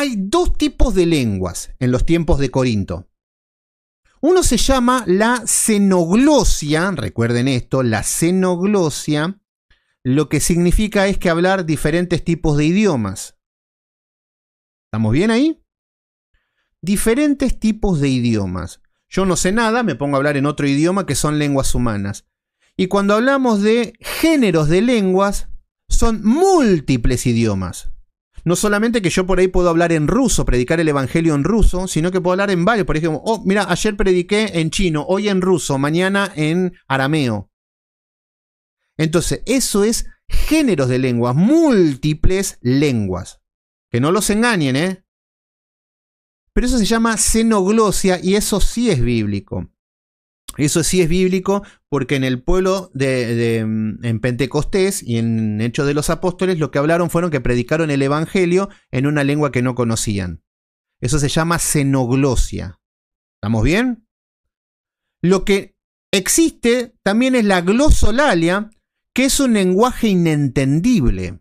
hay dos tipos de lenguas en los tiempos de Corinto. Uno se llama la xenoglosia, recuerden esto, la xenoglosia, lo que significa es que hablar diferentes tipos de idiomas. ¿Estamos bien ahí? Diferentes tipos de idiomas. Yo no sé nada, me pongo a hablar en otro idioma que son lenguas humanas. Y cuando hablamos de géneros de lenguas, son múltiples idiomas. No solamente que yo por ahí puedo hablar en ruso, predicar el evangelio en ruso, sino que puedo hablar en varios. Por ejemplo, oh, mira, ayer prediqué en chino, hoy en ruso, mañana en arameo. Entonces, eso es géneros de lenguas, múltiples lenguas. Que no los engañen, ¿eh? Pero eso se llama xenoglosia y eso sí es bíblico. Eso sí es bíblico porque en el pueblo en Pentecostés y en Hechos de los Apóstoles lo que hablaron fueron que predicaron el evangelio en una lengua que no conocían. Eso se llama xenoglosia. ¿Estamos bien? Lo que existe también es la glosolalia, que es un lenguaje inentendible.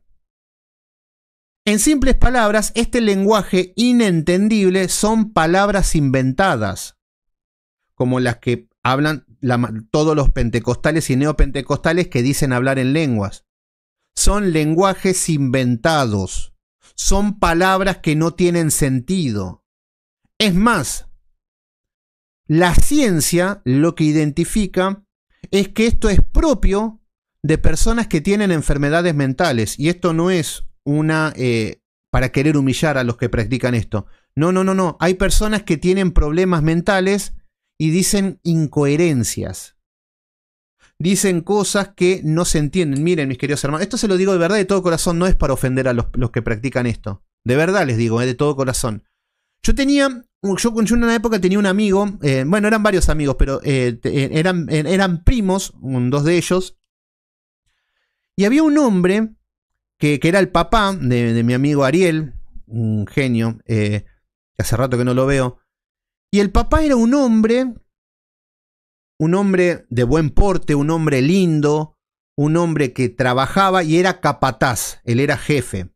En simples palabras, este lenguaje inentendible son palabras inventadas, como las que hablan todos los pentecostales y neopentecostales que dicen hablar en lenguas. Son lenguajes inventados, son palabras que no tienen sentido. Es más, la ciencia lo que identifica es que esto es propio de personas que tienen enfermedades mentales, y esto no es para querer humillar a los que practican esto. No. Hay personas que tienen problemas mentales y dicen incoherencias. Dicen cosas que no se entienden. Miren, mis queridos hermanos, esto se lo digo de verdad, de todo corazón, no es para ofender a los que practican esto. De verdad les digo, de todo corazón. Yo en una época tenía un amigo, bueno, eran varios amigos, pero eran primos, dos de ellos. Y había un hombre que era el papá de mi amigo Ariel, un genio, que hace rato que no lo veo. Y el papá era un hombre de buen porte, un hombre lindo, un hombre que trabajaba y era capataz, él era jefe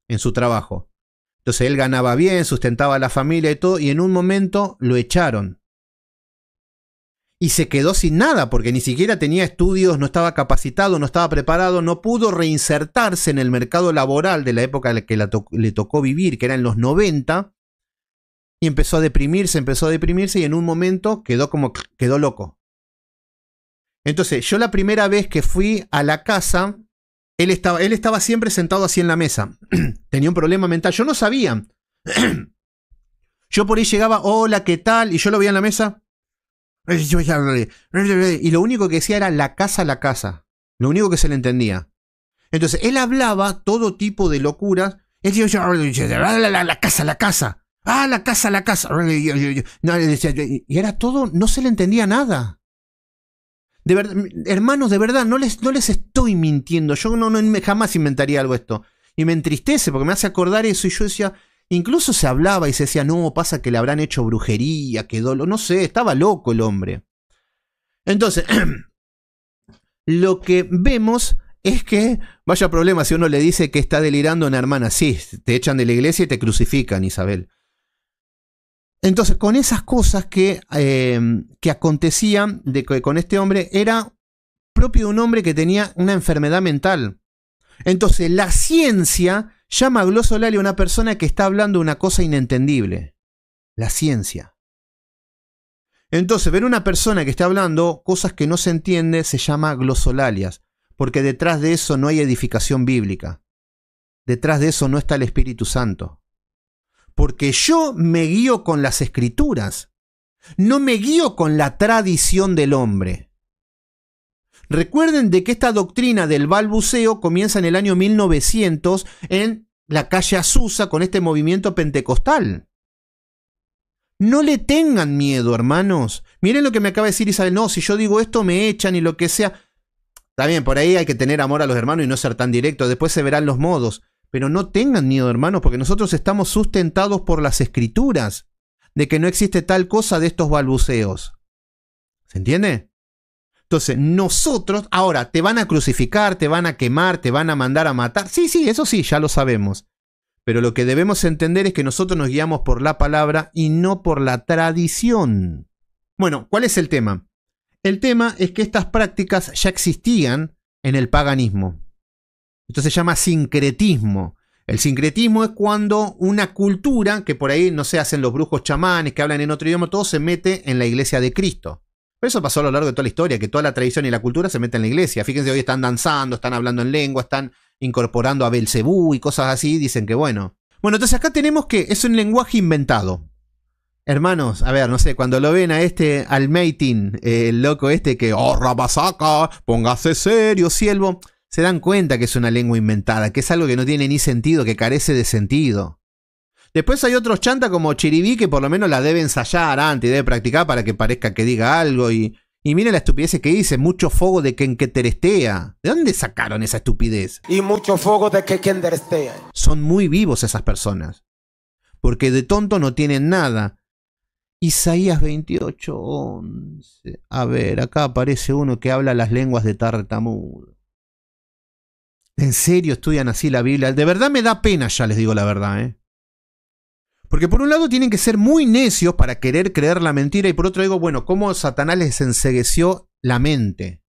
en su trabajo. Entonces él ganaba bien, sustentaba a la familia y todo, y en un momento lo echaron. Y se quedó sin nada, porque ni siquiera tenía estudios, no estaba capacitado, no estaba preparado, no pudo reinsertarse en el mercado laboral de la época en la que le tocó vivir, que era en los 90, y empezó a deprimirse, y en un momento quedó loco. Entonces, yo la primera vez que fui a la casa, él estaba siempre sentado así en la mesa. Tenía un problema mental, yo no sabía. Yo por ahí llegaba, hola, ¿qué tal? Y yo lo veía en la mesa. Y lo único que decía era la casa. Lo único que se le entendía. Entonces, él hablaba todo tipo de locuras. Él decía, la casa. Ah, la casa. Y era todo, no se le entendía nada. De verdad, hermanos, de verdad, no les estoy mintiendo. Yo jamás inventaría algo esto. Y me entristece porque me hace acordar eso. Y yo decía, incluso se hablaba y se decía, no, pasa que le habrán hecho brujería, no sé, estaba loco el hombre. Entonces, lo que vemos es que, vaya problema si uno le dice que está delirando a una hermana. Sí, te echan de la iglesia y te crucifican, Isabel. Entonces, con esas cosas que acontecían con este hombre, era propio de un hombre que tenía una enfermedad mental. Entonces, la ciencia llama glosolalia a una persona que está hablando una cosa inentendible. La ciencia. Entonces, ver una persona que está hablando cosas que no se entiende se llama glosolalias, porque detrás de eso no hay edificación bíblica. Detrás de eso no está el Espíritu Santo. Porque yo me guío con las Escrituras, no me guío con la tradición del hombre. Recuerden de que esta doctrina del balbuceo comienza en el año 1900 en la calle Azusa con este movimiento pentecostal. No le tengan miedo, hermanos. Miren lo que me acaba de decir Isabel. No, si yo digo esto me echan y lo que sea. Está bien, por ahí hay que tener amor a los hermanos y no ser tan directo. Después se verán los modos. Pero no tengan miedo, hermanos, porque nosotros estamos sustentados por las Escrituras de que no existe tal cosa de estos balbuceos. ¿Se entiende? Entonces, nosotros, ahora, te van a crucificar, te van a quemar, te van a mandar a matar. Sí, eso sí, ya lo sabemos. Pero lo que debemos entender es que nosotros nos guiamos por la palabra y no por la tradición. Bueno, ¿cuál es el tema? El tema es que estas prácticas ya existían en el paganismo. Esto se llama sincretismo. El sincretismo es cuando una cultura, que por ahí no se hacen los brujos chamanes, que hablan en otro idioma, todo se mete en la iglesia de Cristo. Pero eso pasó a lo largo de toda la historia, que toda la tradición y la cultura se mete en la iglesia. Fíjense, hoy están danzando, están hablando en lengua, están incorporando a Belcebú y cosas así, dicen que bueno. Bueno, entonces acá tenemos que es un lenguaje inventado. Hermanos, a ver, no sé, cuando lo ven a al Meitin, el loco que, oh, rabasaca, póngase serio, siervo, se dan cuenta que es una lengua inventada, que es algo que no tiene ni sentido, que carece de sentido. Después hay otros chantas como Chiribí que por lo menos la debe ensayar antes, debe practicar para que parezca que diga algo y miren la estupidez que dice, mucho fogo de que terestea. ¿De dónde sacaron esa estupidez? Y mucho fogo de que terestea. Son muy vivos esas personas, porque de tonto no tienen nada. Isaías 28:11. A ver, acá aparece uno que habla las lenguas de tartamudo. ¿En serio estudian así la Biblia? De verdad me da pena, ya les digo la verdad, ¿eh? Porque por un lado tienen que ser muy necios para querer creer la mentira y por otro digo, bueno, ¿cómo Satanás les encegueció la mente?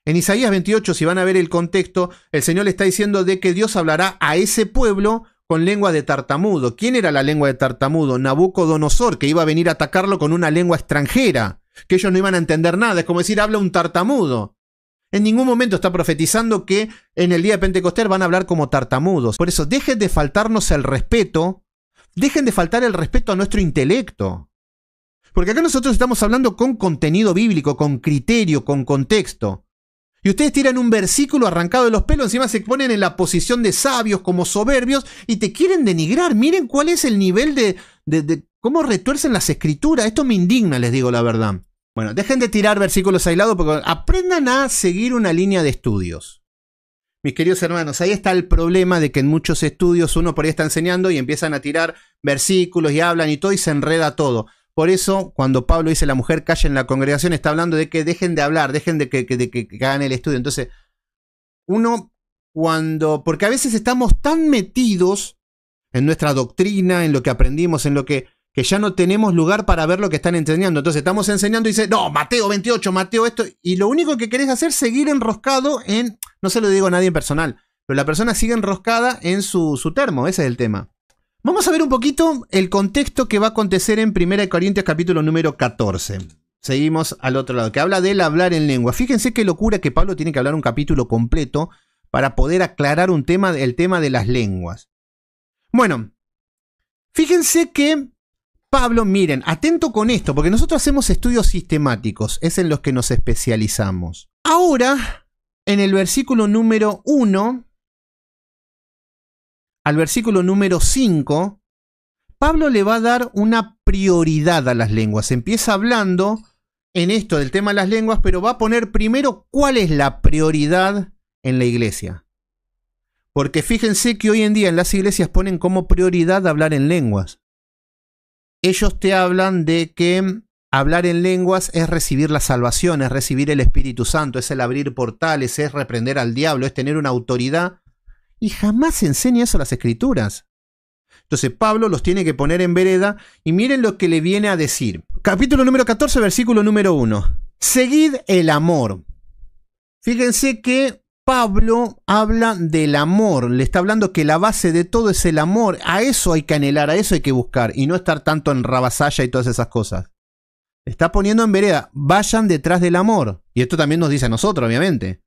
En Isaías 28, si van a ver el contexto, el Señor le está diciendo de que Dios hablará a ese pueblo con lengua de tartamudo. ¿Quién era la lengua de tartamudo? Nabucodonosor, que iba a venir a atacarlo con una lengua extranjera, que ellos no iban a entender nada, es como decir, habla un tartamudo. En ningún momento está profetizando que en el día de Pentecostés van a hablar como tartamudos. Por eso, dejen de faltarnos el respeto, dejen de faltar el respeto a nuestro intelecto. Porque acá nosotros estamos hablando con contenido bíblico, con criterio, con contexto. Y ustedes tiran un versículo arrancado de los pelos, encima se ponen en la posición de sabios, como soberbios, y te quieren denigrar. Miren cuál es el nivel de cómo retuercen las escrituras. Esto me indigna, les digo la verdad. Bueno, dejen de tirar versículos aislados, porque aprendan a seguir una línea de estudios. Mis queridos hermanos, ahí está el problema de que en muchos estudios uno por ahí está enseñando y empiezan a tirar versículos y hablan y todo y se enreda todo. Por eso, cuando Pablo dice la mujer calla en la congregación, está hablando de que dejen de hablar, dejen de que hagan el estudio. Entonces, porque a veces estamos tan metidos en nuestra doctrina, en lo que aprendimos, en lo que ya no tenemos lugar para ver lo que están enseñando. Entonces, estamos enseñando y dice, no, Mateo 28, Mateo esto, y lo único que querés hacer es seguir enroscado en, no se lo digo a nadie en personal, pero la persona sigue enroscada en su termo, ese es el tema. Vamos a ver un poquito el contexto que va a acontecer en 1 Corintios capítulo número 14. Seguimos al otro lado, que habla del hablar en lengua. Fíjense qué locura que Pablo tiene que hablar un capítulo completo para poder aclarar el tema de las lenguas. Bueno, fíjense que Pablo, miren, atento con esto, porque nosotros hacemos estudios sistemáticos, es en los que nos especializamos. Ahora, en el versículo número 1... al versículo número 5, Pablo le va a dar una prioridad a las lenguas. Empieza hablando en esto del tema de las lenguas, pero va a poner primero cuál es la prioridad en la iglesia. Porque fíjense que hoy en día en las iglesias ponen como prioridad hablar en lenguas. Ellos te hablan de que hablar en lenguas es recibir la salvación, es recibir el Espíritu Santo, es el abrir portales, es reprender al diablo, es tener una autoridad. Y jamás se enseña eso a las escrituras. Entonces Pablo los tiene que poner en vereda y miren lo que le viene a decir. Capítulo número 14, versículo número 1. Seguid el amor. Fíjense que Pablo habla del amor. Le está hablando que la base de todo es el amor. A eso hay que anhelar, a eso hay que buscar. Y no estar tanto en rabasalla y todas esas cosas. Está poniendo en vereda. Vayan detrás del amor. Y esto también nos dice a nosotros, obviamente.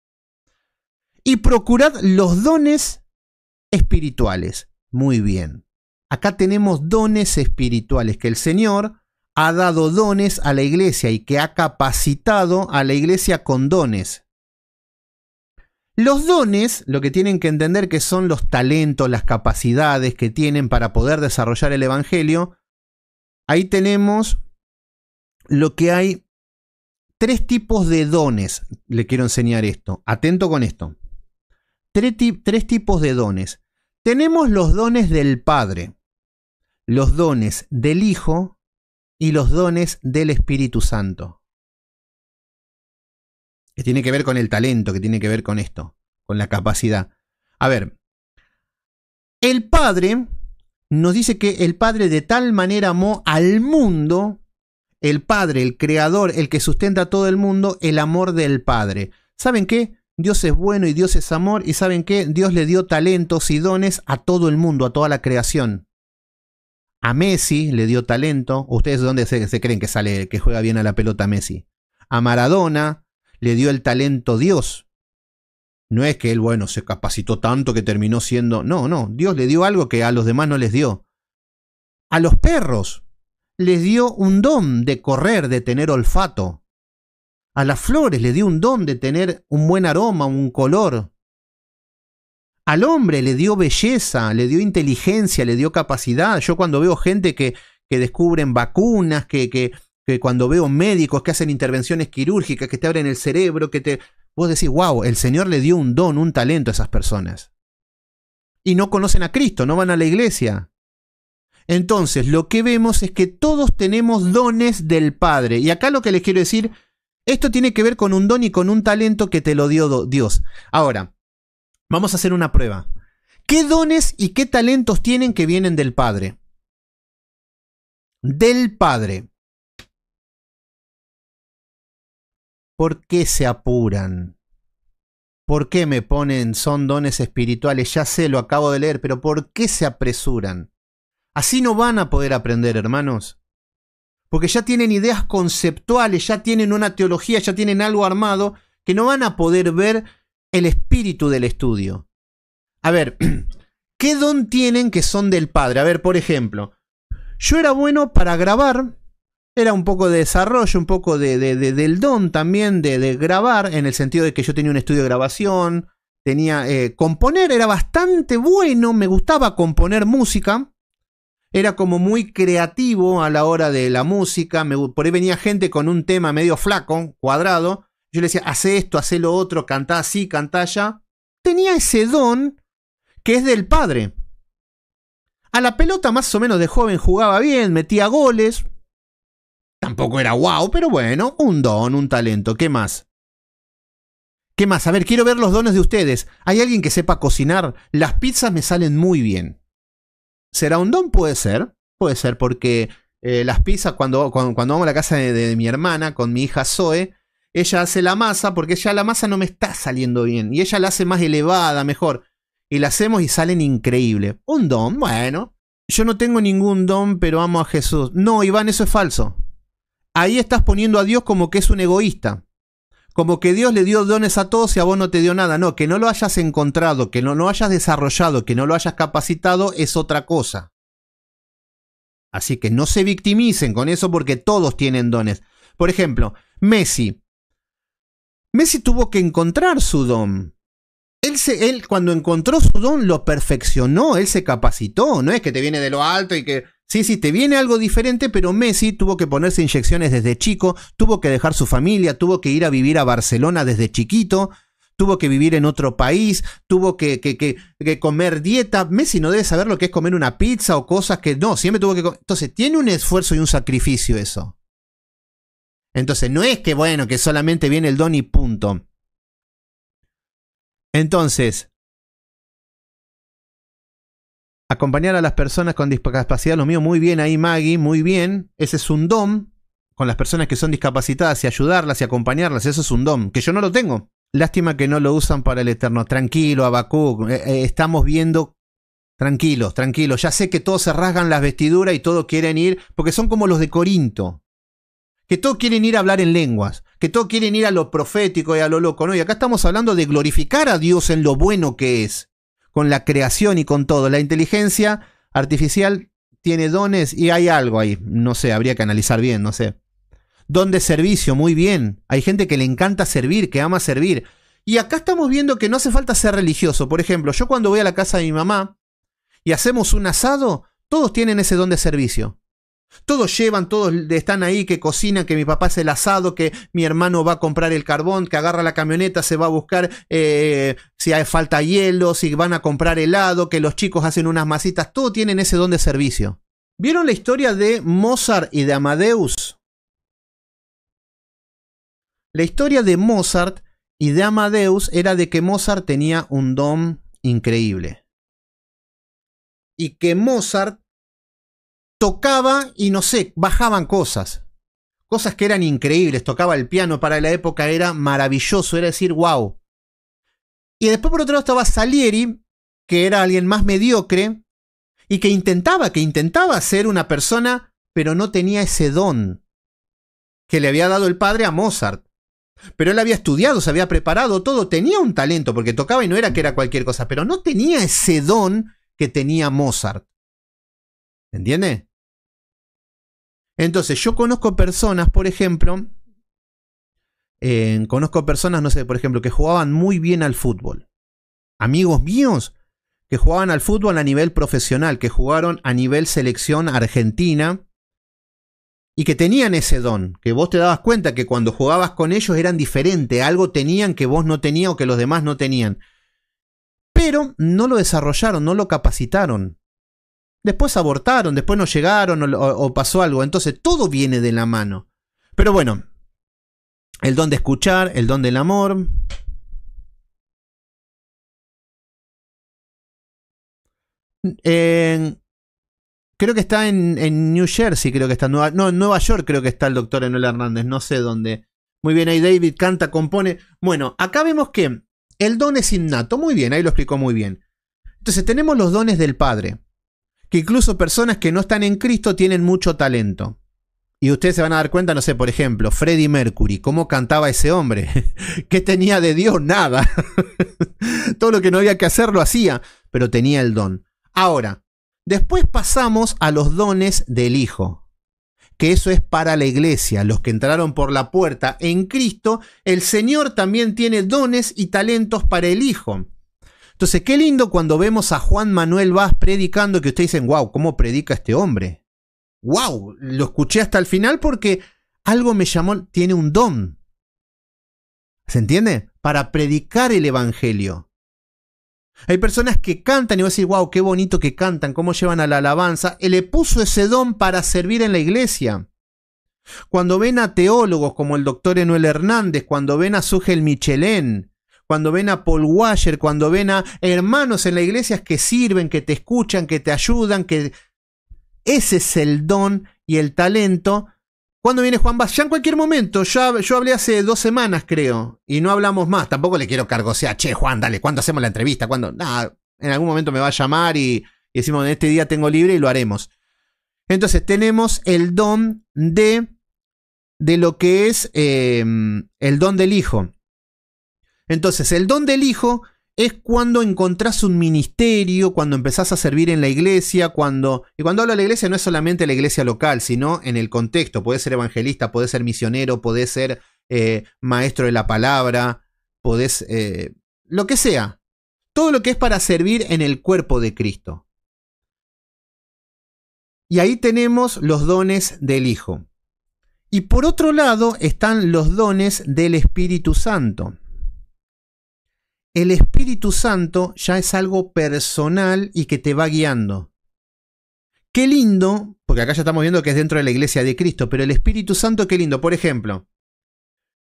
Y procurad los dones espirituales. Muy bien. Acá tenemos dones espirituales, que el Señor ha dado dones a la iglesia y que ha capacitado a la iglesia con dones. Los dones, lo que tienen que entender que son los talentos, las capacidades que tienen para poder desarrollar el evangelio. Ahí tenemos lo que hay. 3 tipos de dones. Le quiero enseñar esto. Atento con esto. 3 tipos de dones. Tenemos los dones del Padre, los dones del Hijo y los dones del Espíritu Santo. Que tiene que ver con el talento, que tiene que ver con esto, con la capacidad. A ver, El Padre nos dice que el Padre de tal manera amó al mundo, el Padre, el Creador, el que sustenta todo el mundo, el amor del Padre. ¿Saben qué? Dios es bueno y Dios es amor, y ¿saben qué? Dios le dio talentos y dones a todo el mundo, a toda la creación. A Messi le dio talento. ¿Ustedes dónde se creen que sale, que juega bien a la pelota Messi? A Maradona le dio el talento Dios. No es que él, bueno, se capacitó tanto que terminó siendo... No, no, Dios le dio algo que a los demás no les dio. A los perros les dio un don de correr, de tener olfato. A las flores les dio un don de tener un buen aroma, un color. Al hombre le dio belleza, le dio inteligencia, le dio capacidad. Yo cuando veo gente que descubren vacunas, que cuando veo médicos que hacen intervenciones quirúrgicas, que te abren el cerebro, vos decís, wow, el Señor le dio un don, un talento a esas personas. Y no conocen a Cristo, no van a la iglesia. Entonces, lo que vemos es que todos tenemos dones del Padre. Y acá lo que les quiero decir, esto tiene que ver con un don y con un talento que te lo dio Dios. Ahora, vamos a hacer una prueba. ¿Qué dones y qué talentos tienen que vienen del Padre? Del Padre. ¿Por qué se apuran? ¿Por qué me ponen son dones espirituales? Ya sé, lo acabo de leer, pero ¿por qué se apresuran? Así no van a poder aprender, hermanos. Porque ya tienen ideas conceptuales, ya tienen una teología, ya tienen algo armado, que no van a poder ver el espíritu del estudio. A ver, ¿qué don tienen que son del Padre? A ver, por ejemplo, yo era bueno para grabar, era un poco de desarrollo, un poco del don también de grabar, en el sentido de que yo tenía un estudio de grabación, tenía componer, era bastante bueno, me gustaba componer música. Era como muy creativo a la hora de la música. Por ahí venía gente con un tema medio flaco, cuadrado. Yo le decía, hace esto, hace lo otro, cantá así, cantá allá. Tenía ese don que es del Padre. A la pelota más o menos de joven jugaba bien, metía goles. Tampoco era guau, pero bueno, un don, un talento. ¿Qué más? ¿Qué más? A ver, quiero ver los dones de ustedes. ¿Hay alguien que sepa cocinar? Las pizzas me salen muy bien. ¿Será un don? Puede ser porque las pizzas, cuando vamos a la casa de mi hermana con mi hija Zoe, ella hace la masa porque ya la masa no me está saliendo bien y ella la hace más elevada, mejor, y la hacemos y salen increíble. Un don, bueno, yo no tengo ningún don, pero amo a Jesús. No, Iván, eso es falso. Ahí estás poniendo a Dios como que es un egoísta. Como que Dios le dio dones a todos y a vos no te dio nada. No, que no lo hayas encontrado, que no lo hayas desarrollado, que no lo hayas capacitado es otra cosa. Así que no se victimicen con eso porque todos tienen dones. Por ejemplo, Messi. Messi tuvo que encontrar su don. Él cuando encontró su don lo perfeccionó, él se capacitó. No es que te viene de lo alto y que... Sí, te viene algo diferente, pero Messi tuvo que ponerse inyecciones desde chico, tuvo que dejar su familia, tuvo que ir a vivir a Barcelona desde chiquito, tuvo que vivir en otro país, tuvo que comer dieta. Messi no debe saber lo que es comer una pizza o cosas que no, siempre tuvo que comer. Entonces, tiene un esfuerzo y un sacrificio eso. Entonces, no es que, bueno, que solamente viene el don y punto. Entonces... acompañar a las personas con discapacidad, lo mío, muy bien ahí Maggie, muy bien. Ese es un don, con las personas que son discapacitadas y ayudarlas y acompañarlas, eso es un don, que yo no lo tengo. Lástima que no lo usan para el eterno. Tranquilo, Habacuc, estamos viendo, tranquilos, ya sé que todos se rasgan las vestiduras y todos quieren ir, porque son como los de Corinto, que todos quieren ir a hablar en lenguas, que todos quieren ir a lo profético y a lo loco, ¿no? Y acá estamos hablando de glorificar a Dios en lo bueno que es. Con la creación y con todo. La inteligencia artificial tiene dones y hay algo ahí. No sé, habría que analizar bien, no sé. Don de servicio, muy bien. Hay gente que le encanta servir, que ama servir. Y acá estamos viendo que no hace falta ser religioso. Por ejemplo, yo cuando voy a la casa de mi mamá y hacemos un asado, todos tienen ese don de servicio. Todos llevan, todos están ahí, que cocinan, que mi papá hace el asado, que mi hermano va a comprar el carbón, que agarra la camioneta, se va a buscar si hay falta hielo, si van a comprar helado, que los chicos hacen unas masitas, todos tienen ese don de servicio. ¿Vieron la historia de Mozart y de Amadeus? La historia de Mozart y de Amadeus era de que Mozart tenía un don increíble. y que Mozart tocaba y no sé, bajaban cosas. Cosas que eran increíbles, tocaba el piano para la época, era maravilloso, era decir, wow. Y después por otro lado estaba Salieri, que era alguien más mediocre y que intentaba ser una persona, pero no tenía ese don que le había dado el padre a Mozart. Pero él había estudiado, se había preparado todo, tenía un talento porque tocaba y no era que era cualquier cosa, pero no tenía ese don que tenía Mozart. ¿Entiende? Entonces yo conozco personas, por ejemplo, no sé, por ejemplo, que jugaban muy bien al fútbol. Amigos míos que jugaban al fútbol a nivel profesional, que jugaron a nivel selección argentina y que tenían ese don, que vos te dabas cuenta que cuando jugabas con ellos eran diferentes, algo tenían que vos no tenías o que los demás no tenían. Pero no lo desarrollaron, no lo capacitaron. Después abortaron, después no llegaron o pasó algo. Entonces todo viene de la mano. Pero bueno, el don de escuchar, el don del amor. Creo que está en New Jersey, creo que está en Nueva York, creo que está el doctor Enoel Hernández, no sé dónde. Muy bien, ahí David canta, compone. Bueno, acá vemos que el don es innato, muy bien, ahí lo explicó muy bien. Entonces tenemos los dones del Padre, que incluso personas que no están en Cristo tienen mucho talento. Y ustedes se van a dar cuenta, no sé, por ejemplo, Freddie Mercury, ¿cómo cantaba ese hombre? ¿Qué tenía de Dios? Nada. Todo lo que no había que hacer lo hacía, pero tenía el don. Ahora, después pasamos a los dones del Hijo, que eso es para la iglesia, los que entraron por la puerta en Cristo. El Señor también tiene dones y talentos para el Hijo. Entonces, qué lindo cuando vemos a Juan Manuel Vaz predicando, que ustedes dicen, wow, ¿cómo predica este hombre? Wow, lo escuché hasta el final porque algo me llamó, tiene un don. ¿Se entiende? Para predicar el Evangelio. Hay personas que cantan y vos decís, wow, qué bonito que cantan, cómo llevan a la alabanza. Él le puso ese don para servir en la iglesia. Cuando ven a teólogos como el doctor Enoel Hernández, cuando ven a Sugel Michelén, cuando ven a Paul Washer, cuando ven a hermanos en la iglesia que sirven, que te escuchan, que te ayudan, que ese es el don y el talento. Cuando viene Juan Vaz, ya en cualquier momento, yo hablé hace 2 semanas creo, y no hablamos más, tampoco le quiero cargosear, che Juan, dale, ¿cuándo hacemos la entrevista? ¿Cuándo? Nada, en algún momento me va a llamar y decimos, en este día tengo libre y lo haremos. Entonces tenemos el don de lo que es el don del Hijo. Entonces el don del Hijo es cuando encontrás un ministerio, cuando empezás a servir en la iglesia, y cuando hablo de la iglesia no es solamente la iglesia local, sino en el contexto. Podés ser evangelista, podés ser misionero, podés ser maestro de la palabra, podés lo que sea. Todo lo que es para servir en el cuerpo de Cristo. Y ahí tenemos los dones del Hijo. Y por otro lado están los dones del Espíritu Santo. El Espíritu Santo ya es algo personal y que te va guiando. Qué lindo, porque acá ya estamos viendo que es dentro de la iglesia de Cristo, pero el Espíritu Santo, qué lindo. Por ejemplo,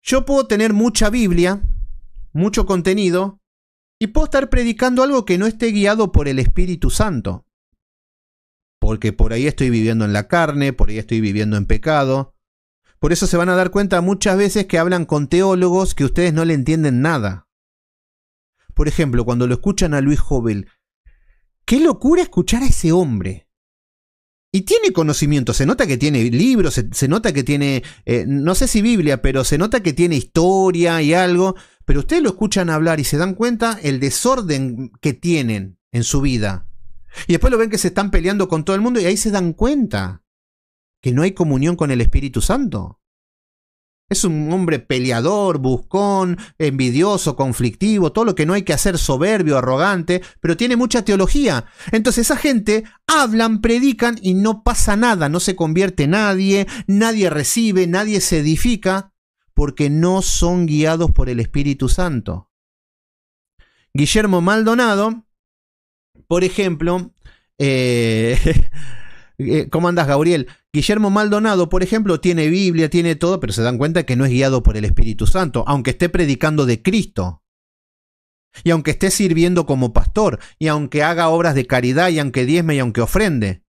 yo puedo tener mucha Biblia, mucho contenido, y puedo estar predicando algo que no esté guiado por el Espíritu Santo. Porque por ahí estoy viviendo en la carne, por ahí estoy viviendo en pecado. Por eso se van a dar cuenta muchas veces que hablan con teólogos que ustedes no le entienden nada. Por ejemplo, cuando lo escuchan a Luis Jovel, qué locura escuchar a ese hombre. Y tiene conocimiento, se nota que tiene libros, se nota que tiene, no sé si Biblia, pero se nota que tiene historia y algo, pero ustedes lo escuchan hablar y se dan cuenta el desorden que tienen en su vida. Y después lo ven que se están peleando con todo el mundo y ahí se dan cuenta que no hay comunión con el Espíritu Santo. Es un hombre peleador, buscón, envidioso, conflictivo, todo lo que no hay que hacer, soberbio, arrogante, pero tiene mucha teología. Entonces esa gente hablan, predican y no pasa nada, no se convierte nadie, nadie recibe, nadie se edifica, porque no son guiados por el Espíritu Santo. Guillermo Maldonado, por ejemplo, ¿cómo andas, Gabriel? Guillermo Maldonado, por ejemplo, tiene Biblia, tiene todo, pero se dan cuenta que no es guiado por el Espíritu Santo, aunque esté predicando de Cristo. y aunque esté sirviendo como pastor, y aunque haga obras de caridad, y aunque diezme, y aunque ofrende.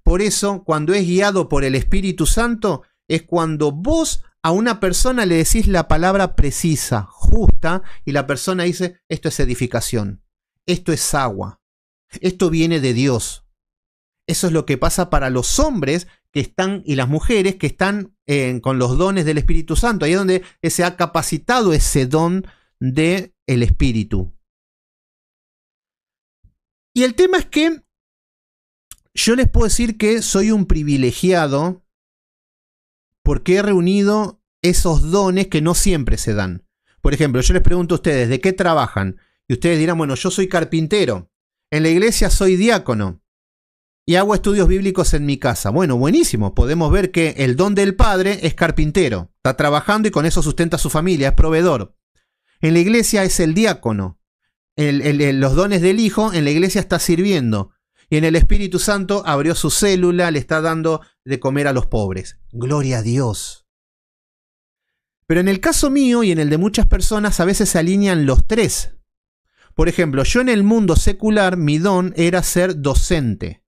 Por eso, cuando es guiado por el Espíritu Santo, es cuando vos a una persona le decís la palabra precisa, justa, y la persona dice, esto es edificación, esto es agua, esto viene de Dios. Eso es lo que pasa para los hombres que están y las mujeres que están con los dones del Espíritu Santo. Ahí es donde se ha capacitado ese don del Espíritu. Y el tema es que yo les puedo decir que soy un privilegiado porque he reunido esos dones que no siempre se dan. Por ejemplo, yo les pregunto a ustedes, ¿de qué trabajan? Y ustedes dirán, bueno, yo soy carpintero. En la iglesia soy diácono. Y hago estudios bíblicos en mi casa. Bueno, buenísimo. Podemos ver que el don del padre es carpintero. Está trabajando y con eso sustenta a su familia, es proveedor. En la iglesia es el diácono. Los dones del hijo en la iglesia está sirviendo. Y en el Espíritu Santo abrió su célula, le está dando de comer a los pobres. Gloria a Dios. Pero en el caso mío y en el de muchas personas a veces se alinean los tres. Por ejemplo, yo en el mundo secular mi don era ser docente,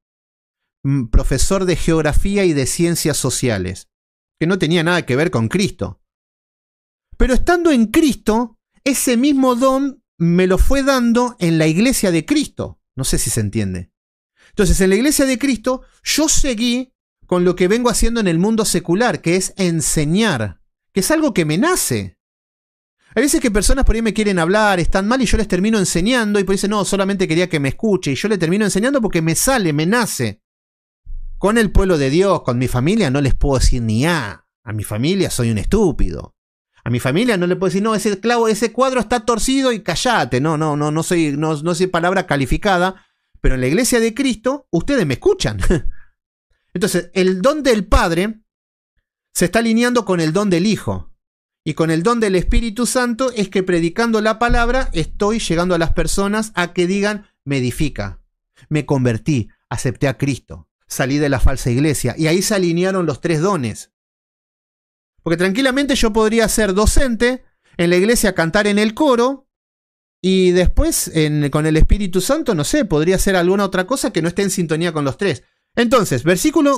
profesor de geografía y de ciencias sociales, que no tenía nada que ver con Cristo. Pero estando en Cristo, ese mismo don me lo fue dando en la iglesia de Cristo. No sé si se entiende. Entonces, en la iglesia de Cristo, yo seguí con lo que vengo haciendo en el mundo secular, que es enseñar, que es algo que me nace. Hay veces que personas por ahí me quieren hablar, están mal y yo les termino enseñando y por ahí dicen, no, solamente quería que me escuche. Y yo le termino enseñando porque me sale, me nace. Con el pueblo de Dios, con mi familia, no les puedo decir ni A. A mi familia soy un estúpido. A mi familia no le puedo decir, no, ese clavo, ese cuadro está torcido y callate. No soy palabra calificada. Pero en la iglesia de Cristo, ustedes me escuchan. Entonces, el don del Padre se está alineando con el don del Hijo. Y con el don del Espíritu Santo es que predicando la palabra estoy llegando a las personas a que digan, me edifica, me convertí, acepté a Cristo, salí de la falsa iglesia. Y ahí se alinearon los tres dones. Porque tranquilamente yo podría ser docente, en la iglesia cantar en el coro, y después con el Espíritu Santo, no sé, podría ser alguna otra cosa que no esté en sintonía con los tres. Entonces,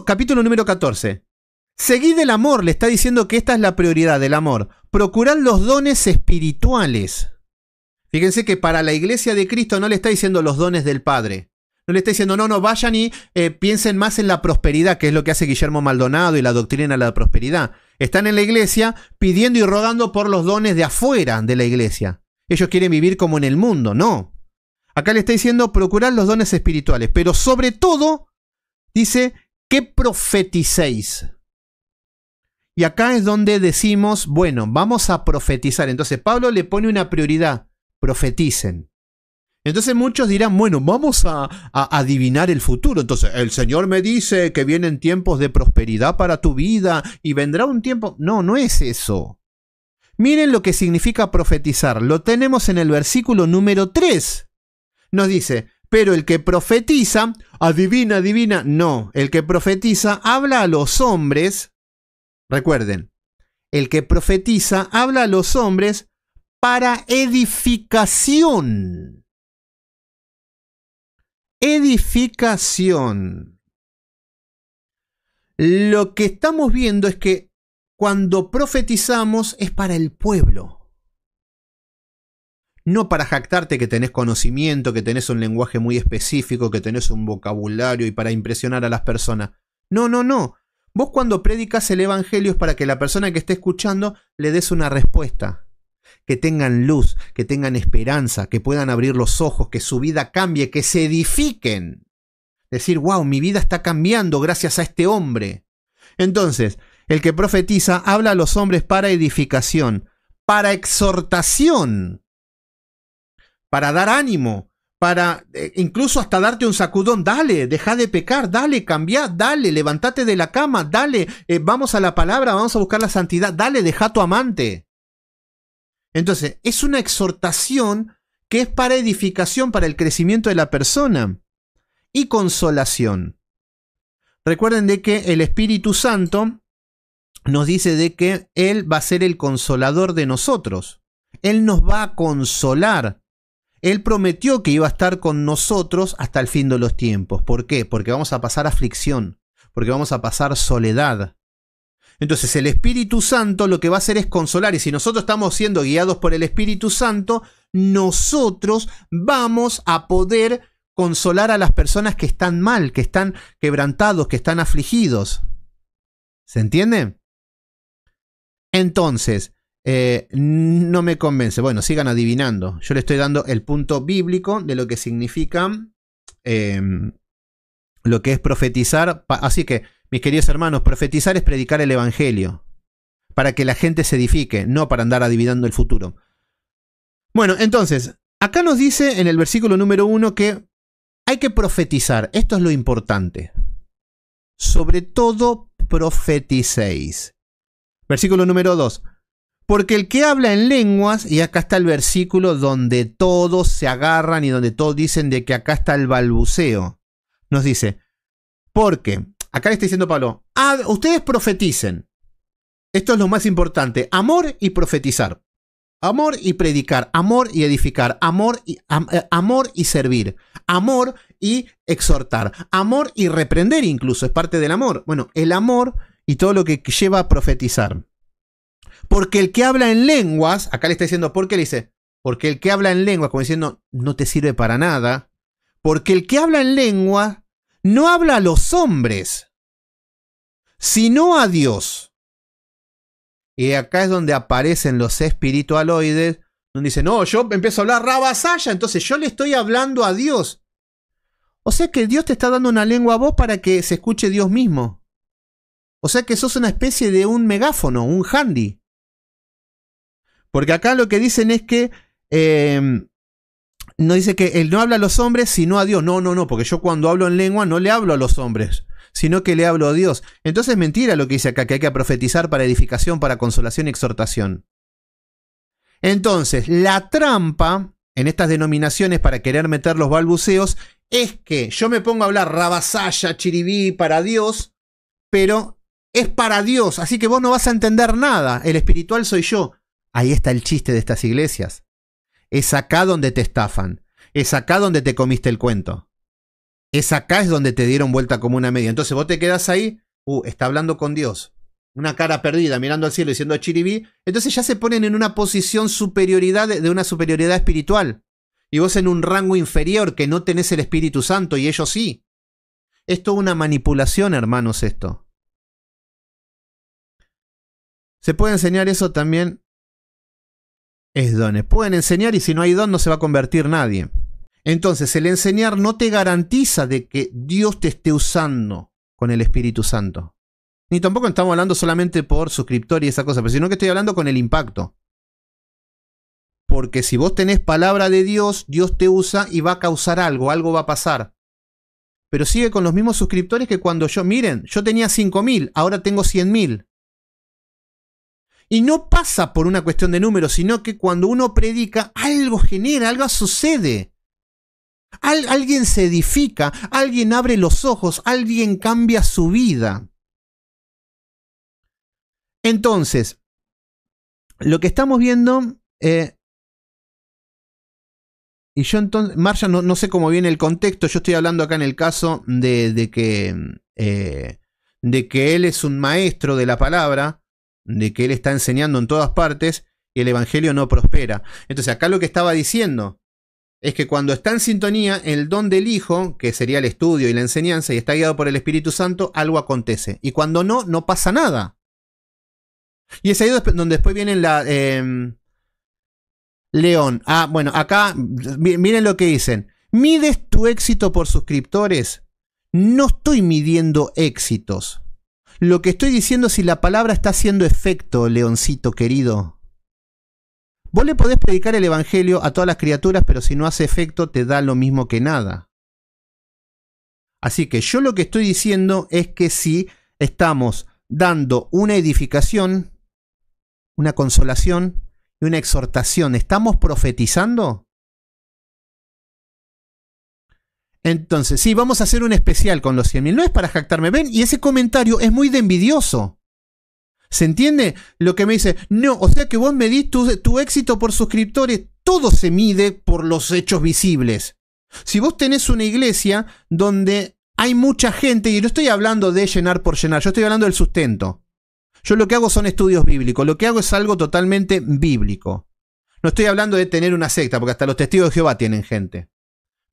capítulo número 14. Seguid el amor, le está diciendo que esta es la prioridad del amor. Procurad los dones espirituales. Fíjense que para la iglesia de Cristo no le está diciendo los dones del Padre. No le está diciendo, no, vayan y piensen más en la prosperidad, que es lo que hace Guillermo Maldonado y la doctrina de la prosperidad. Están en la iglesia pidiendo y rogando por los dones de afuera de la iglesia. Ellos quieren vivir como en el mundo, no. Acá le está diciendo, procurad los dones espirituales, pero sobre todo, dice, que profeticéis. Y acá es donde decimos, bueno, vamos a profetizar. Entonces Pablo le pone una prioridad, profeticen. Entonces muchos dirán, bueno, vamos a adivinar el futuro. Entonces, el Señor me dice que vienen tiempos de prosperidad para tu vida y vendrá un tiempo... No, no es eso. Miren lo que significa profetizar. Lo tenemos en el versículo número 3. Nos dice, pero el que profetiza, adivina. No, el que profetiza habla a los hombres. Recuerden, el que profetiza habla a los hombres para edificación. Edificación. Lo que estamos viendo es que cuando profetizamos es para el pueblo. No para jactarte que tenés conocimiento, que tenés un lenguaje muy específico, que tenés un vocabulario y para impresionar a las personas. No. Vos cuando predicas el evangelio es para que la persona que esté escuchando le des una respuesta. Que tengan luz, que tengan esperanza, que puedan abrir los ojos, que su vida cambie, que se edifiquen. Decir, wow, mi vida está cambiando gracias a este hombre. Entonces, el que profetiza habla a los hombres para edificación, para exhortación, para dar ánimo, para incluso hasta darte un sacudón. Dale, deja de pecar, dale, cambia, dale, levántate de la cama, dale, vamos a la palabra, vamos a buscar la santidad, dale, deja a tu amante. Entonces, es una exhortación que es para edificación, para el crecimiento de la persona y consolación. Recuerden de que el Espíritu Santo nos dice de que Él va a ser el consolador de nosotros. Él nos va a consolar. Él prometió que iba a estar con nosotros hasta el fin de los tiempos. ¿Por qué? Porque vamos a pasar aflicción, porque vamos a pasar soledad. Entonces el Espíritu Santo lo que va a hacer es consolar, y si nosotros estamos siendo guiados por el Espíritu Santo, nosotros vamos a poder consolar a las personas que están mal, que están quebrantados, que están afligidos. ¿Se entiende? Entonces, no me convence. Bueno, sigan adivinando. Yo le estoy dando el punto bíblico de lo que significa lo que es profetizar. Así que, mis queridos hermanos, profetizar es predicar el Evangelio, para que la gente se edifique, no para andar adivinando el futuro. Bueno, entonces, acá nos dice en el versículo número 1 que hay que profetizar. Esto es lo importante. Sobre todo, profeticéis. Versículo número 2. Porque el que habla en lenguas, y acá está el versículo donde todos se agarran y donde todos dicen de que acá está el balbuceo. Nos dice, porque, acá le está diciendo Pablo, ustedes profeticen. Esto es lo más importante. Amor y profetizar. Amor y predicar. Amor y edificar. Amor y servir. Amor y exhortar. Amor y reprender incluso. Es parte del amor. Bueno, el amor y todo lo que lleva a profetizar. Porque el que habla en lenguas, acá le está diciendo, ¿por qué le dice? Porque el que habla en lenguas, como diciendo, no te sirve para nada. Porque el que habla en lenguas no habla a los hombres, sino a Dios. Y acá es donde aparecen los espiritualoides, donde dicen, no, yo empiezo a hablar rabasaya, entonces yo le estoy hablando a Dios. O sea que Dios te está dando una lengua a vos para que se escuche Dios mismo. O sea que sos una especie de un megáfono, un handy. Porque acá lo que dicen es que no dice que él no habla a los hombres sino a Dios. No, porque yo cuando hablo en lengua no le hablo a los hombres, sino que le hablo a Dios. Entonces es mentira lo que dice acá, que hay que profetizar para edificación, para consolación y exhortación. Entonces, la trampa en estas denominaciones para querer meter los balbuceos es que yo me pongo a hablar rabasaya, chiribí para Dios, pero es para Dios, así que vos no vas a entender nada. El espiritual soy yo. Ahí está el chiste de estas iglesias. Es acá donde te estafan. Es acá donde te comiste el cuento. Es acá es donde te dieron vuelta como una media. Entonces vos te quedás ahí, está hablando con Dios. Una cara perdida, mirando al cielo, diciendo chiribí. Entonces ya se ponen en una posición de una superioridad espiritual. Y vos en un rango inferior que no tenés el Espíritu Santo y ellos sí. Es toda una manipulación, hermanos, esto. Se puede enseñar eso también. Es dones. Pueden enseñar y si no hay don no se va a convertir nadie. Entonces el enseñar no te garantiza de que Dios te esté usando con el Espíritu Santo. Ni tampoco estamos hablando solamente por suscriptor y esa cosa, pero sino que estoy hablando con el impacto. Porque si vos tenés palabra de Dios, Dios te usa y va a causar algo, algo va a pasar. Pero sigue con los mismos suscriptores que cuando miren, yo tenía 5.000, ahora tengo 100.000. Y no pasa por una cuestión de números, sino que cuando uno predica, algo genera, algo sucede. Alguien se edifica, alguien abre los ojos, alguien cambia su vida. Entonces, lo que estamos viendo, y yo entonces, Marcia, no sé cómo viene el contexto, yo estoy hablando acá en el caso de que él es un maestro de la palabra, de que él está enseñando en todas partes y el evangelio no prospera. Entonces acá lo que estaba diciendo es que cuando está en sintonía el don del Hijo, que sería el estudio y la enseñanza, y está guiado por el Espíritu Santo, algo acontece. Y cuando no, no pasa nada. Y es ahí donde después viene la... León. Bueno, acá miren lo que dicen. ¿Mides tu éxito por suscriptores? No estoy midiendo éxitos. Lo que estoy diciendo es si la palabra está haciendo efecto, Leoncito querido. Vos le podés predicar el evangelio a todas las criaturas, pero si no hace efecto te da lo mismo que nada. Así que yo lo que estoy diciendo es que si estamos dando una edificación, una consolación y una exhortación, ¿estamos profetizando? Entonces, sí, vamos a hacer un especial con los 100.000. No es para jactarme, ven, y ese comentario es muy de envidioso. ¿Se entiende lo que me dice? No, o sea que vos medís tu éxito por suscriptores. todo se mide por los hechos visibles. Si vos tenés una iglesia donde hay mucha gente, y no estoy hablando de llenar por llenar, yo estoy hablando del sustento. Yo lo que hago son estudios bíblicos, lo que hago es algo totalmente bíblico. No estoy hablando de tener una secta, porque hasta los testigos de Jehová tienen gente.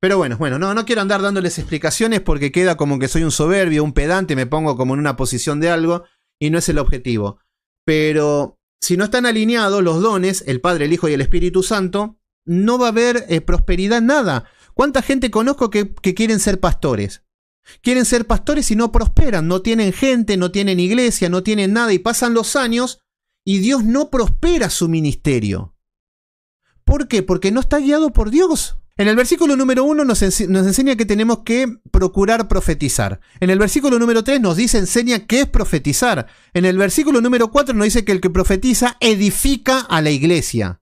Pero bueno, no quiero andar dándoles explicaciones porque queda como que soy un soberbio, un pedante, me pongo como en una posición de algo y no es el objetivo. Pero si no están alineados los dones, el Padre, el Hijo y el Espíritu Santo, no va a haber prosperidad en nada. ¿Cuánta gente conozco que quieren ser pastores? Quieren ser pastores y no prosperan, no tienen gente, no tienen iglesia, no tienen nada y pasan los años y Dios no prospera su ministerio. ¿Por qué? Porque no está guiado por Dios. En el versículo número 1 nos enseña que tenemos que procurar profetizar. En el versículo número 3 nos enseña qué es profetizar. En el versículo número 4 nos dice que el que profetiza edifica a la iglesia.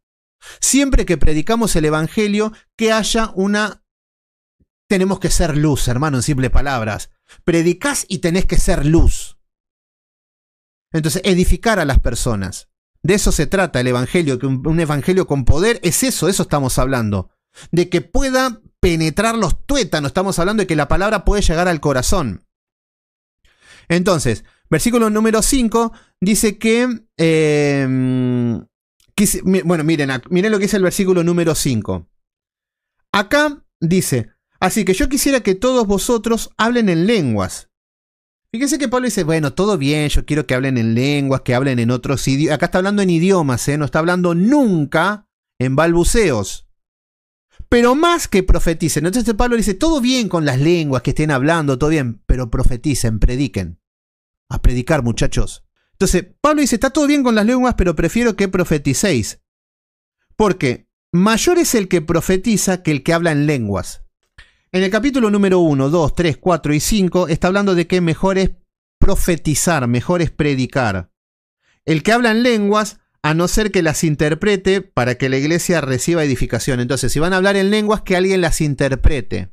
Siempre que predicamos el evangelio, que haya una... Tenemos que ser luz, hermano, en simples palabras. Predicás y tenés que ser luz. Entonces, edificar a las personas. De eso se trata el evangelio, que un evangelio con poder es eso estamos hablando. De que pueda penetrar los tuétanos, estamos hablando de que la palabra puede llegar al corazón. Entonces, versículo número 5 dice que... bueno, miren lo que dice el versículo número 5. Acá dice... Así que yo quisiera que todos vosotros hablen en lenguas. Fíjense que Pablo dice, bueno, todo bien, yo quiero que hablen en lenguas, que hablen en otros idiomas. Acá está hablando en idiomas, no está hablando nunca en balbuceos. Pero más que profeticen. Entonces Pablo dice, todo bien con las lenguas que estén hablando, todo bien, pero profeticen, prediquen. A predicar, muchachos. Entonces Pablo dice, está todo bien con las lenguas, pero prefiero que profeticéis. Porque mayor es el que profetiza que el que habla en lenguas. En el capítulo número 1, 2, 3, 4 y 5 está hablando de que mejor es profetizar, mejor es predicar. El que habla en lenguas, a no ser que las interprete para que la iglesia reciba edificación. Entonces, si van a hablar en lenguas, que alguien las interprete.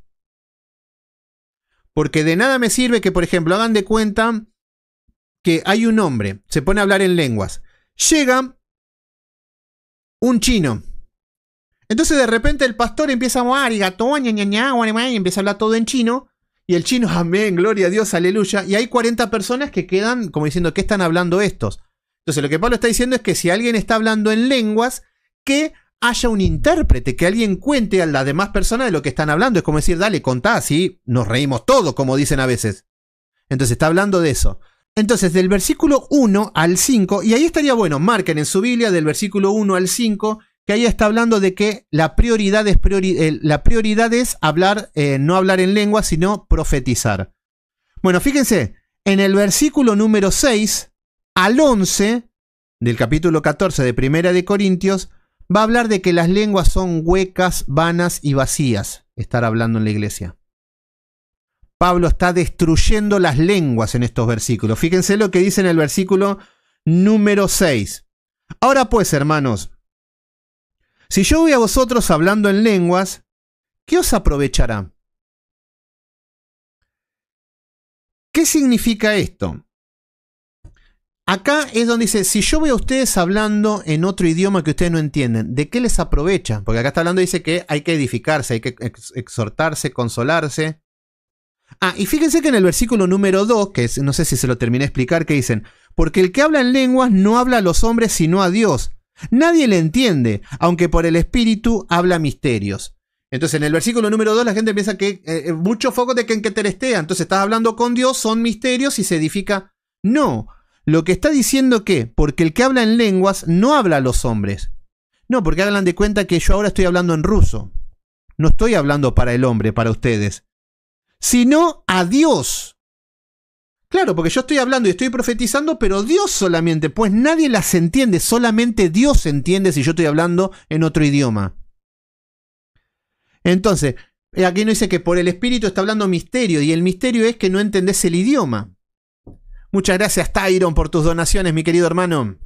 Porque de nada me sirve que, por ejemplo, hagan de cuenta que hay un hombre, se pone a hablar en lenguas. Llega un chino. Entonces de repente el pastor empieza a y empieza a hablar todo en chino. Y el chino, amén, gloria a Dios, aleluya. Y hay 40 personas que quedan como diciendo, ¿qué están hablando estos? Entonces lo que Pablo está diciendo es que si alguien está hablando en lenguas, que haya un intérprete, que alguien cuente a las demás personas de lo que están hablando. Es como decir, dale, contá, así nos reímos todos, como dicen a veces. Entonces está hablando de eso. Entonces del versículo 1 al 5, y ahí estaría bueno, marquen en su Biblia del versículo 1 al 5, que ahí está hablando de que la prioridad es hablar, no hablar en lengua, sino profetizar. Bueno, fíjense, en el versículo número 6 al 11 del capítulo 14 de Primera de Corintios, va a hablar de que las lenguas son huecas, vanas y vacías. Estar hablando en la iglesia. Pablo está destruyendo las lenguas en estos versículos. Fíjense lo que dice en el versículo número 6. Ahora pues, hermanos, si yo voy a vosotros hablando en lenguas, ¿qué os aprovechará? ¿Qué significa esto? Acá es donde dice, si yo voy a ustedes hablando en otro idioma que ustedes no entienden, ¿de qué les aprovecha? Porque acá está hablando, dice que hay que edificarse, hay que exhortarse, consolarse. Ah, y fíjense que en el versículo número 2, que no sé si se lo terminé de explicar, que dicen, porque el que habla en lenguas no habla a los hombres sino a Dios. Nadie le entiende, aunque por el Espíritu habla misterios. Entonces en el versículo número 2 la gente piensa que mucho foco de que en que terestea. Entonces estás hablando con Dios, son misterios y se edifica. No, lo que está diciendo que, porque el que habla en lenguas no habla a los hombres. No, porque hagan de cuenta que yo ahora estoy hablando en ruso. No estoy hablando para el hombre, para ustedes, sino a Dios. Claro, porque yo estoy hablando y estoy profetizando, pero Dios solamente, pues nadie las entiende, solamente Dios entiende si yo estoy hablando en otro idioma. Entonces, aquí no dice que por el Espíritu está hablando misterio, y el misterio es que no entendés el idioma. Muchas gracias, Tyron, por tus donaciones, mi querido hermano.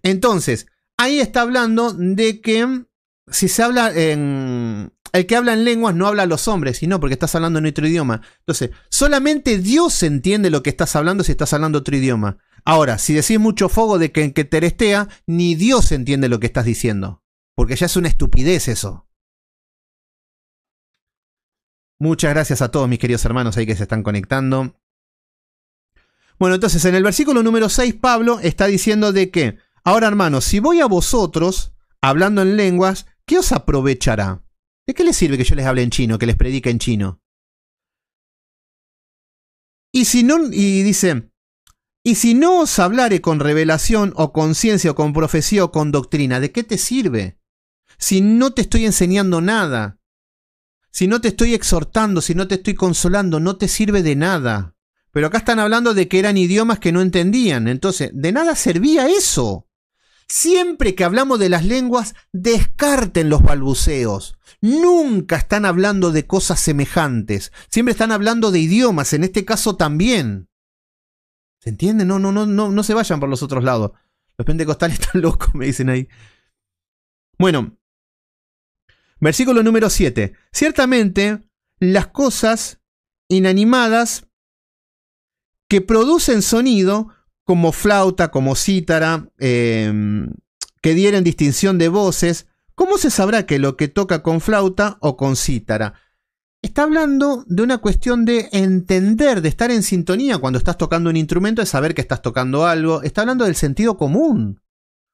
Entonces, ahí está hablando de que si se habla en... El que habla en lenguas no habla a los hombres, sino porque estás hablando en otro idioma. Entonces, solamente Dios entiende lo que estás hablando si estás hablando otro idioma. Ahora, si decís mucho fogo de que terestea, ni Dios entiende lo que estás diciendo. porque ya es una estupidez eso. Muchas gracias a todos mis queridos hermanos ahí que se están conectando. Bueno, entonces en el versículo número 6 Pablo está diciendo de que, ahora hermanos, si voy a vosotros hablando en lenguas, ¿qué os aprovechará? ¿De qué les sirve que yo les hable en chino, que les predique en chino? Y dice, y si no os hablare con revelación o con ciencia o con profecía o con doctrina, ¿de qué te sirve? Si no te estoy enseñando nada, si no te estoy exhortando, si no te estoy consolando, no te sirve de nada. Pero acá están hablando de que eran idiomas que no entendían, entonces, de nada servía eso. Siempre que hablamos de las lenguas, descarten los balbuceos. Nunca están hablando de cosas semejantes. Siempre están hablando de idiomas, en este caso también. ¿Se entiende? No se vayan por los otros lados. Los pentecostales están locos, me dicen ahí. Bueno, versículo número 7. Ciertamente, las cosas inanimadas que producen sonido, como flauta, como cítara, que dieren distinción de voces, ¿cómo se sabrá que lo que toca con flauta o con cítara? Está hablando de una cuestión de entender, de estar en sintonía cuando estás tocando un instrumento, de saber que estás tocando algo. Está hablando del sentido común.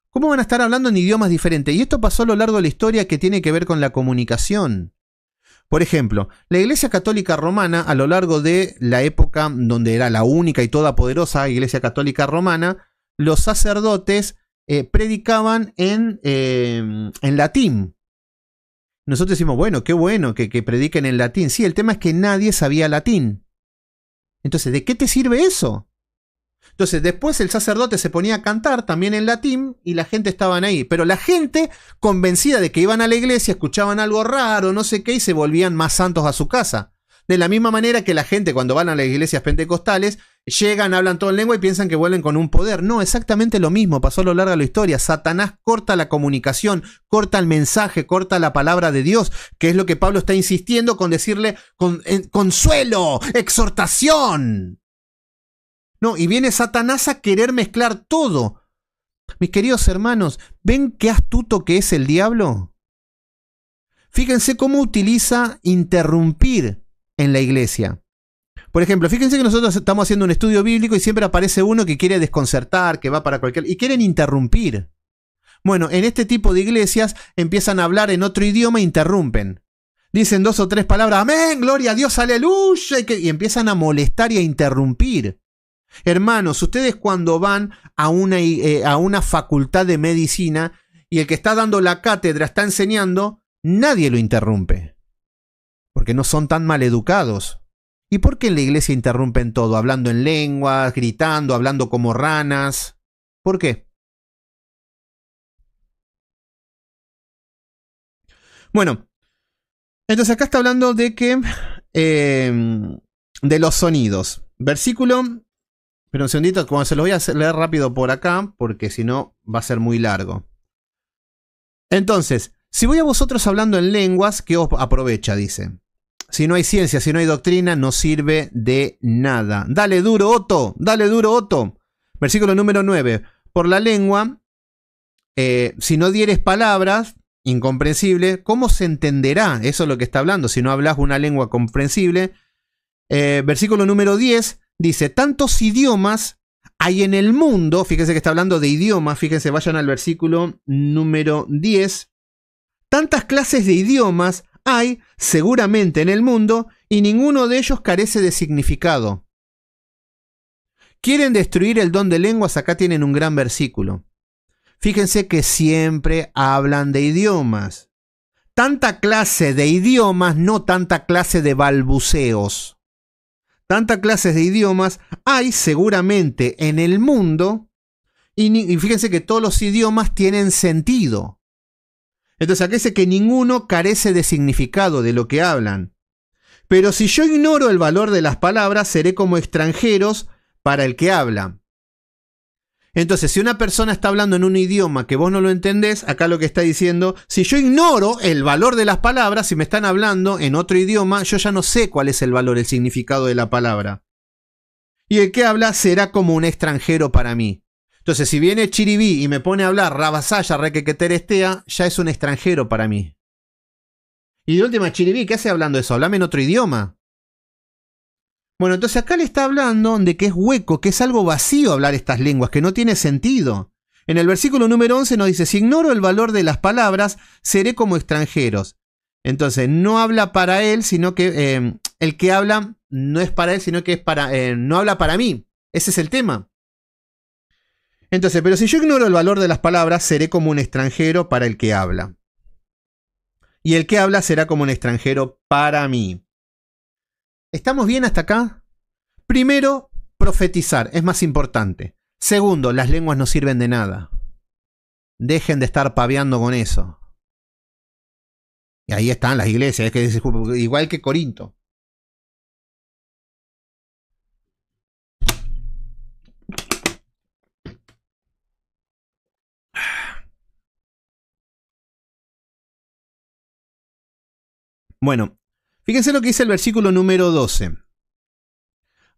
¿Cómo van a estar hablando en idiomas diferentes? Y esto pasó a lo largo de la historia que tiene que ver con la comunicación. Por ejemplo, la Iglesia Católica Romana, a lo largo de la época donde era la única y todopoderosa Iglesia Católica Romana, los sacerdotes predicaban en latín. Nosotros decimos, bueno que prediquen en latín. Sí, el tema es que nadie sabía latín. Entonces, ¿de qué te sirve eso? Entonces, después el sacerdote se ponía a cantar también en latín y la gente estaba ahí. Pero la gente, convencida de que iban a la iglesia, escuchaban algo raro, no sé qué, y se volvían más santos a su casa. De la misma manera que la gente, cuando van a las iglesias pentecostales, llegan, hablan todo en lengua y piensan que vuelven con un poder. No, exactamente lo mismo, pasó a lo largo de la historia. Satanás corta la comunicación, corta el mensaje, corta la palabra de Dios, que es lo que Pablo está insistiendo con decirle consuelo, exhortación. No, y viene Satanás a querer mezclar todo. Mis queridos hermanos, ¿ven qué astuto que es el diablo? Fíjense cómo utiliza interrumpir en la iglesia. Por ejemplo, fíjense que nosotros estamos haciendo un estudio bíblico y siempre aparece uno que quiere desconcertar, que va para cualquier... y quieren interrumpir. Bueno, en este tipo de iglesias empiezan a hablar en otro idioma e interrumpen. Dicen 2 o 3 palabras, amén, gloria a Dios, aleluya, y empiezan a molestar y a interrumpir. Hermanos, ustedes cuando van a una facultad de medicina y el que está dando la cátedra está enseñando, nadie lo interrumpe. Porque no son tan maleducados. ¿Y por qué en la iglesia interrumpen todo? Hablando en lenguas, gritando, hablando como ranas. ¿Por qué? Bueno, entonces acá está hablando de que de los sonidos. Versículo... Pero un segundito, como se los voy a leer rápido por acá, porque si no va a ser muy largo. Entonces, si voy a vosotros hablando en lenguas, ¿qué os aprovecha? Dice. Si no hay ciencia, si no hay doctrina, no sirve de nada. Dale duro, Otto, dale duro, Otto. Versículo número 9. Por la lengua, si no dieres palabras, incomprensible, ¿cómo se entenderá? Eso es lo que está hablando, si no hablas una lengua comprensible. Versículo número 10. Dice, tantos idiomas hay en el mundo, fíjense que está hablando de idiomas, fíjense, vayan al versículo número 10, tantas clases de idiomas hay seguramente en el mundo y ninguno de ellos carece de significado. ¿Quieren destruir el don de lenguas? Acá tienen un gran versículo. Fíjense que siempre hablan de idiomas. Tanta clase de idiomas, no tanta clase de balbuceos. Tantas clases de idiomas hay seguramente en el mundo y fíjense que todos los idiomas tienen sentido. Entonces acá dice que ninguno carece de significado de lo que hablan. Pero si yo ignoro el valor de las palabras, seré como extranjeros para el que habla. Entonces, si una persona está hablando en un idioma que vos no lo entendés, acá lo que está diciendo, si yo ignoro el valor de las palabras, si me están hablando en otro idioma, yo ya no sé cuál es el valor, el significado de la palabra. Y el que habla será como un extranjero para mí. Entonces, si viene Chiribí y me pone a hablar Rabasaya, Requequeterestea, ya es un extranjero para mí. Y de última, Chiribí, ¿qué hace hablando eso? Hablame en otro idioma. Bueno, entonces acá le está hablando de que es hueco, que es algo vacío hablar estas lenguas, que no tiene sentido. En el versículo número 11 nos dice, si ignoro el valor de las palabras, seré como extranjeros. Entonces, no habla para él, sino que el que habla no es para él, sino que es para, no habla para mí. Ese es el tema. Entonces, pero si yo ignoro el valor de las palabras, seré como un extranjero para el que habla. Y el que habla será como un extranjero para mí. ¿Estamos bien hasta acá? Primero, profetizar, es más importante. Segundo, las lenguas no sirven de nada. Dejen de estar paveando con eso. Y ahí están las iglesias, es que igual que Corinto. Bueno, fíjense lo que dice el versículo número 12.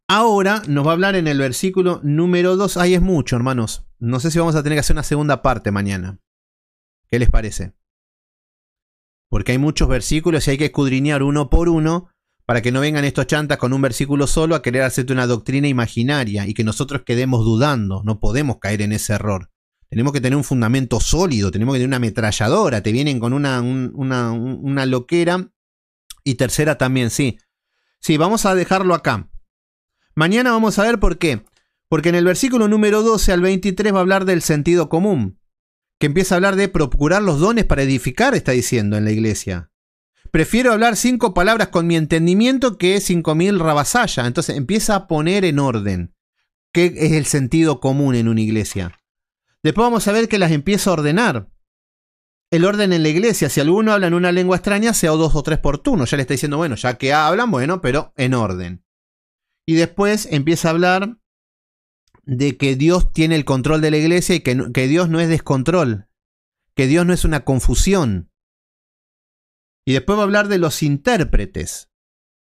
Ahora nos va a hablar en el versículo número 2. Ay, es mucho, hermanos. No sé si vamos a tener que hacer una segunda parte mañana. ¿Qué les parece? Porque hay muchos versículos y hay que escudriñar uno por uno para que no vengan estos chantas con un versículo solo a querer hacerte una doctrina imaginaria y que nosotros quedemos dudando. No podemos caer en ese error. Tenemos que tener un fundamento sólido, tenemos que tener una ametralladora. Te vienen con una loquera. Y tercera también, sí. Sí, vamos a dejarlo acá. Mañana vamos a ver por qué. Porque en el versículo número 12 al 23 va a hablar del sentido común. Que empieza a hablar de procurar los dones para edificar, está diciendo en la iglesia. Prefiero hablar 5 palabras con mi entendimiento que 5.000 rabasaya. Entonces empieza a poner en orden qué es el sentido común en una iglesia. Después vamos a ver que las empieza a ordenar. El orden en la iglesia, si alguno habla en una lengua extraña, sea 2 o 3 por turno. Ya le está diciendo, bueno, ya que hablan, bueno, pero en orden. Y después empieza a hablar de que Dios tiene el control de la iglesia y que Dios no es descontrol, que Dios no es una confusión. Y después va a hablar de los intérpretes.